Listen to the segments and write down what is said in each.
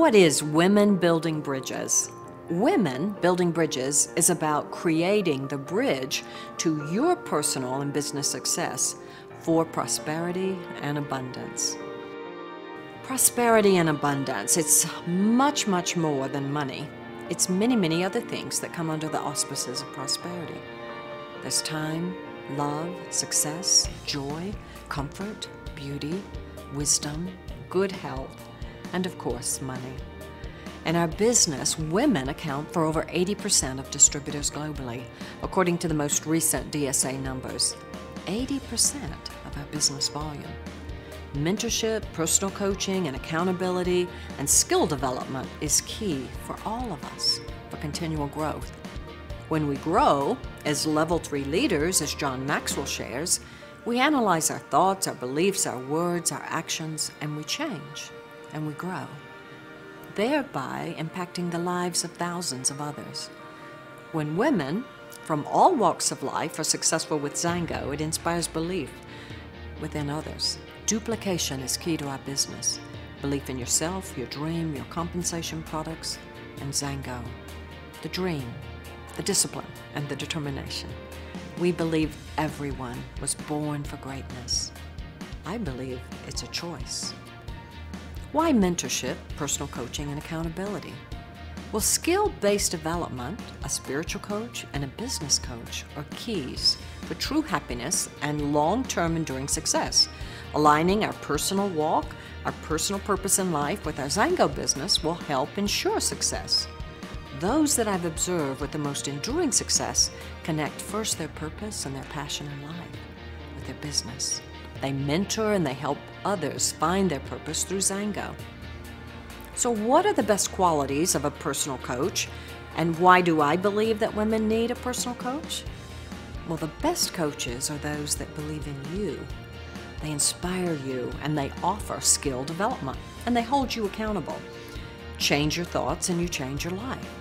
What is Women Building Bridges? Women Building Bridges is about creating the bridge to your personal and business success for prosperity and abundance. Prosperity and abundance, it's much, much more than money. It's many, many other things that come under the auspices of prosperity. There's time, love, success, joy, comfort, beauty, wisdom, good health, and of course, money. In our business, women account for over 80% of distributors globally, according to the most recent DSA numbers. 80% of our business volume. Mentorship, personal coaching, and accountability, and skill development is key for all of us for continual growth. When we grow as Level 3 leaders, as John Maxwell shares, we analyze our thoughts, our beliefs, our words, our actions, and we change, and we grow, thereby impacting the lives of thousands of others. When women from all walks of life are successful with Zango, it inspires belief within others. Duplication is key to our business. Belief in yourself, your dream, your compensation products, and Zango. The dream, the discipline, and the determination. We believe everyone was born for greatness. I believe it's a choice. Why mentorship, personal coaching, and accountability? Well, skill-based development, a spiritual coach, and a business coach are keys for true happiness and long-term enduring success. Aligning our personal walk, our personal purpose in life with our Zango business will help ensure success. Those that I've observed with the most enduring success connect first their purpose and their passion in life with their business. They mentor and they help others find their purpose through Zango. So what are the best qualities of a personal coach, and why do I believe that women need a personal coach? Well, the best coaches are those that believe in you. They inspire you, and they offer skill development, and they hold you accountable. Change your thoughts and you change your life.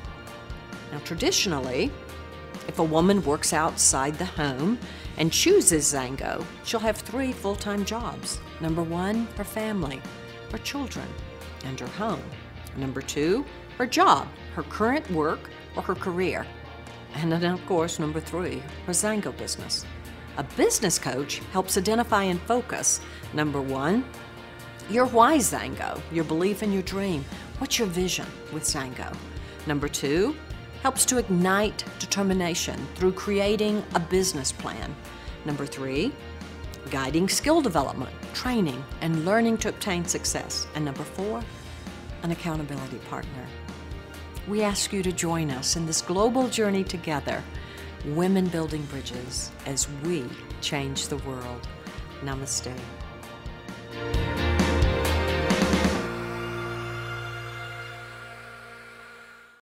Now, traditionally, if a woman works outside the home and chooses Zango, she'll have 3 full-time jobs. Number 1, her family, her children, and her home. Number 2, her job, her current work or her career. And then, of course, number 3, her Zango business. A business coach helps identify and focus. Number 1, your why Zango, your belief in your dream. What's your vision with Zango? Number 2, helps to ignite determination through creating a business plan. Number 3, guiding skill development, training, and learning to obtain success. And number 4, an accountability partner. We ask you to join us in this global journey together, Women Building Bridges, as we change the world. Namaste.